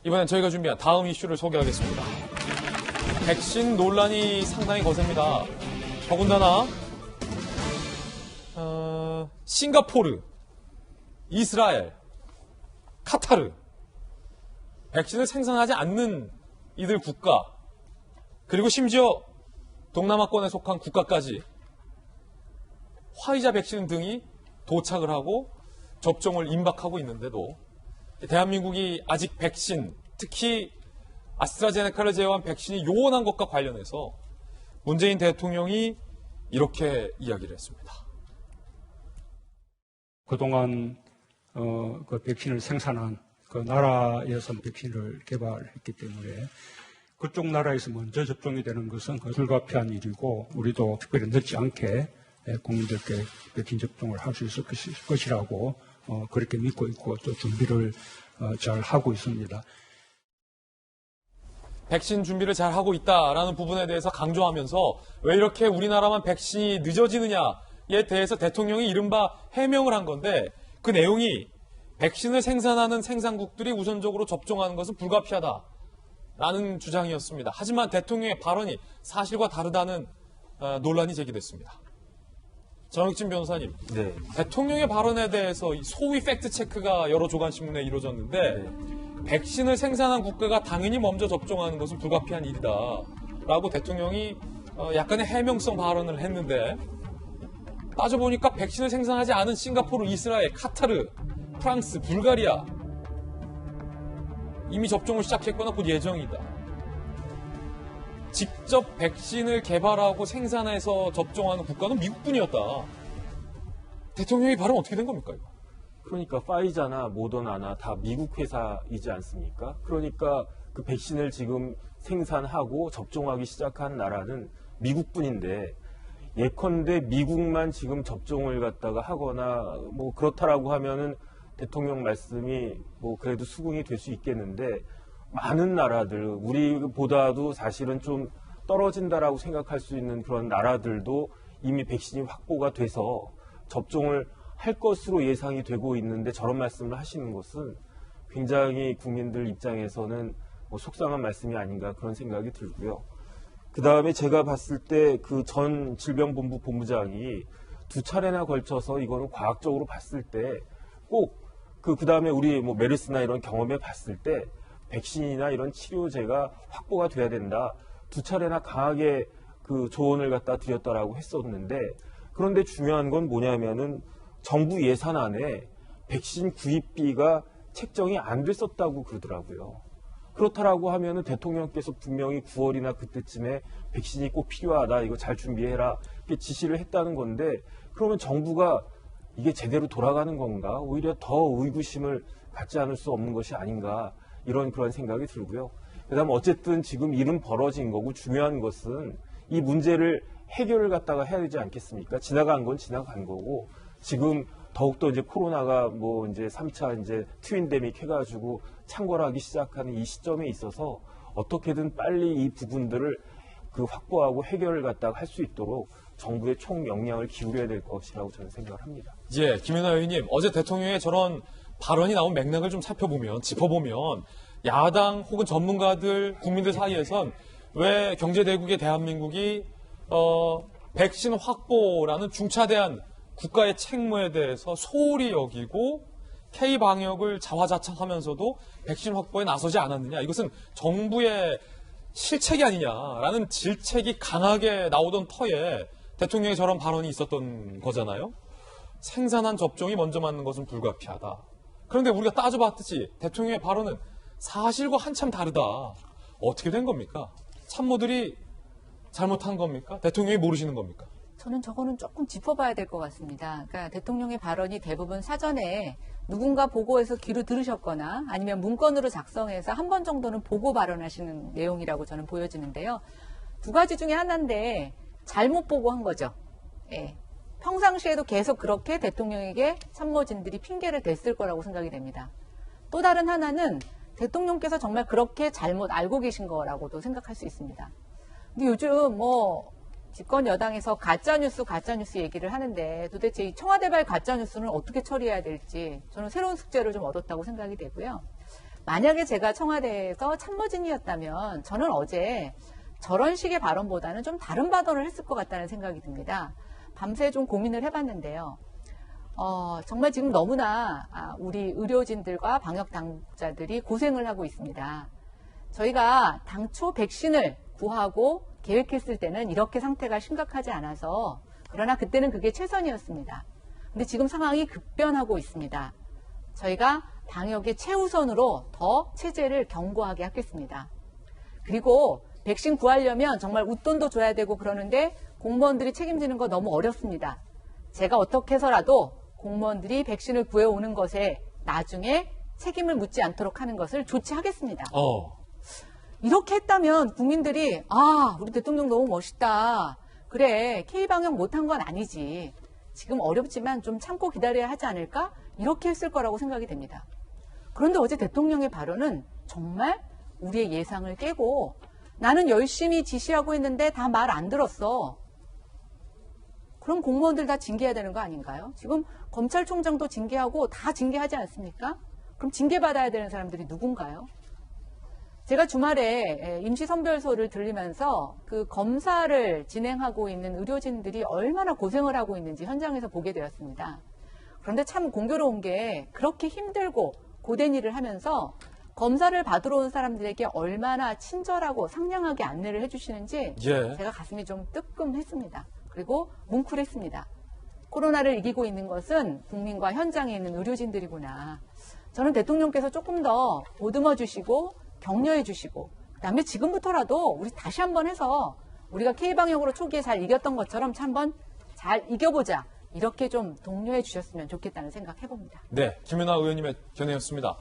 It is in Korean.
이번엔 저희가 준비한 다음 이슈를 소개하겠습니다. 백신 논란이 상당히 거셉니다. 더군다나 싱가포르, 이스라엘, 카타르, 백신을 생산하지 않는 이들 국가, 그리고 심지어 동남아권에 속한 국가까지 화이자 백신 등이 도착을 하고 접종을 임박하고 있는데도 대한민국이 아직 백신, 특히 아스트라제네카를 제외한 백신이 요원한 것과 관련해서 문재인 대통령이 이렇게 이야기를 했습니다. 그동안 그 백신을 생산한 그 나라에서 백신을 개발했기 때문에 그쪽 나라에서 먼저 접종이 되는 것은 불가피한 일이고 우리도 특별히 늦지 않게 국민들께 백신 접종을 할 수 있을 것이라고 그렇게 믿고 있고 또 준비를 잘 하고 있습니다. 백신 준비를 잘 하고 있다라는 부분에 대해서 강조하면서 왜 이렇게 우리나라만 백신이 늦어지느냐에 대해서 대통령이 이른바 해명을 한 건데 그 내용이 백신을 생산하는 생산국들이 우선적으로 접종하는 것은 불가피하다라는 주장이었습니다. 하지만 대통령의 발언이 사실과 다르다는 논란이 제기됐습니다. 정혁진 변호사님, 네. 대통령의 발언에 대해서 소위 팩트체크가 여러 조간신문에 이루어졌는데 백신을 생산한 국가가 당연히 먼저 접종하는 것은 불가피한 일이다 라고 대통령이 약간의 해명성 발언을 했는데 따져보니까 백신을 생산하지 않은 싱가포르, 이스라엘, 카타르, 프랑스, 불가리아 이미 접종을 시작했거나 곧 예정이다. 직접 백신을 개발하고 생산해서 접종하는 국가는 미국뿐이었다. 대통령의 발언 어떻게 된 겁니까? 이거? 그러니까 파이자나 모더나나 다 미국 회사이지 않습니까? 그러니까 그 백신을 지금 생산하고 접종하기 시작한 나라는 미국뿐인데 예컨대 미국만 지금 접종을 갖다가 하거나 뭐 그렇다라고 하면은 대통령 말씀이 뭐 그래도 수긍이 될 수 있겠는데 많은 나라들, 우리보다도 사실은 좀 떨어진다라고 생각할 수 있는 그런 나라들도 이미 백신이 확보가 돼서 접종을 할 것으로 예상이 되고 있는데 저런 말씀을 하시는 것은 굉장히 국민들 입장에서는 뭐 속상한 말씀이 아닌가 그런 생각이 들고요. 그 다음에 제가 봤을 때 그 전 질병본부 본부장이 두 차례나 걸쳐서 이거는 과학적으로 봤을 때 꼭 그 다음에 우리 뭐 메르스나 이런 경험에 봤을 때 백신이나 이런 치료제가 확보가 돼야 된다. 두 차례나 강하게 그 조언을 갖다 드렸다라고 했었는데 그런데 중요한 건 뭐냐면은 정부 예산안에 백신 구입비가 책정이 안 됐었다고 그러더라고요. 그렇다라고 하면은 대통령께서 분명히 9월이나 그때쯤에 백신이 꼭 필요하다. 이거 잘 준비해라. 이렇게 지시를 했다는 건데 그러면 정부가 이게 제대로 돌아가는 건가? 오히려 더 의구심을 갖지 않을 수 없는 것이 아닌가? 이런 그런 생각이 들고요. 그다음 어쨌든 지금 일은 벌어진 거고 중요한 것은 이 문제를 해결을 갖다가 해야 되지 않겠습니까? 지나간 건 지나간 거고 지금 더욱더 이제 코로나가 뭐 이제 3차 이제 트윈데믹 해가지고 창궐하기 시작하는 이 시점에 있어서 어떻게든 빨리 이 부분들을 그 확보하고 해결을 갖다가 할 수 있도록 정부의 총 역량을 기울여야 될 것이라고 저는 생각을 합니다. 예, 김연아 의원님, 어제 대통령의 저런 발언이 나온 맥락을 좀 살펴보면, 짚어보면 야당 혹은 전문가들, 국민들 사이에선 왜 경제대국의 대한민국이 백신 확보라는 중차대한 국가의 책무에 대해서 소홀히 여기고 K방역을 자화자찬하면서도 백신 확보에 나서지 않았느냐. 이것은 정부의 실책이 아니냐라는 질책이 강하게 나오던 터에 대통령의 저런 발언이 있었던 거잖아요. 생산한 접종이 먼저 맞는 것은 불가피하다. 그런데 우리가 따져봤듯이 대통령의 발언은 사실과 한참 다르다. 어떻게 된 겁니까? 참모들이 잘못한 겁니까? 대통령이 모르시는 겁니까? 저는 저거는 조금 짚어봐야 될 것 같습니다. 그러니까 대통령의 발언이 대부분 사전에 누군가 보고해서 귀로 들으셨거나 아니면 문건으로 작성해서 한 번 정도는 보고 발언하시는 내용이라고 저는 보여지는데요. 두 가지 중에 하나인데 잘못 보고 한 거죠. 예. 평상시에도 계속 그렇게 대통령에게 참모진들이 핑계를 댔을 거라고 생각이 됩니다. 또 다른 하나는 대통령께서 정말 그렇게 잘못 알고 계신 거라고도 생각할 수 있습니다. 근데 요즘 뭐 집권 여당에서 가짜뉴스 얘기를 하는데 도대체 이 청와대발 가짜뉴스는 어떻게 처리해야 될지 저는 새로운 숙제를 좀 얻었다고 생각이 되고요. 만약에 제가 청와대에서 참모진이었다면 저는 어제 저런 식의 발언보다는 좀 다른 발언을 했을 것 같다는 생각이 듭니다. 밤새 좀 고민을 해봤는데요. 정말 지금 너무나 우리 의료진들과 방역 당국자들이 고생을 하고 있습니다. 저희가 당초 백신을 구하고 계획했을 때는 이렇게 상태가 심각하지 않아서 그러나 그때는 그게 최선이었습니다. 근데 지금 상황이 급변하고 있습니다. 저희가 방역의 최우선으로 더 체제를 견고하게 하겠습니다. 그리고 백신 구하려면 정말 웃돈도 줘야 되고 그러는데 공무원들이 책임지는 거 너무 어렵습니다. 제가 어떻게 해서라도 공무원들이 백신을 구해오는 것에 나중에 책임을 묻지 않도록 하는 것을 조치하겠습니다. 이렇게 했다면 국민들이 우리 대통령 너무 멋있다. 그래, K방역 못한 건 아니지. 지금 어렵지만 좀 참고 기다려야 하지 않을까? 이렇게 했을 거라고 생각이 됩니다. 그런데 어제 대통령의 발언은 정말 우리의 예상을 깨고 나는 열심히 지시하고 했는데 다 말 안 들었어. 그럼 공무원들 다 징계해야 되는 거 아닌가요? 지금 검찰총장도 징계하고 다 징계하지 않습니까? 그럼 징계받아야 되는 사람들이 누군가요? 제가 주말에 임시선별소를 들리면서 그 검사를 진행하고 있는 의료진들이 얼마나 고생을 하고 있는지 현장에서 보게 되었습니다. 그런데 참 공교로운 게 그렇게 힘들고 고된 일을 하면서 검사를 받으러 온 사람들에게 얼마나 친절하고 상냥하게 안내를 해주시는지 제가 가슴이 좀 뜨끔했습니다. 그리고 뭉클했습니다. 코로나를 이기고 있는 것은 국민과 현장에 있는 의료진들이구나. 저는 대통령께서 조금 더 보듬어 주시고 격려해 주시고 그다음에 지금부터라도 우리 다시 한번 해서 우리가 K방역으로 초기에 잘 이겼던 것처럼 한번 잘 이겨보자. 이렇게 좀 독려해 주셨으면 좋겠다는 생각 해봅니다. 네, 김연아 의원님의 견해였습니다.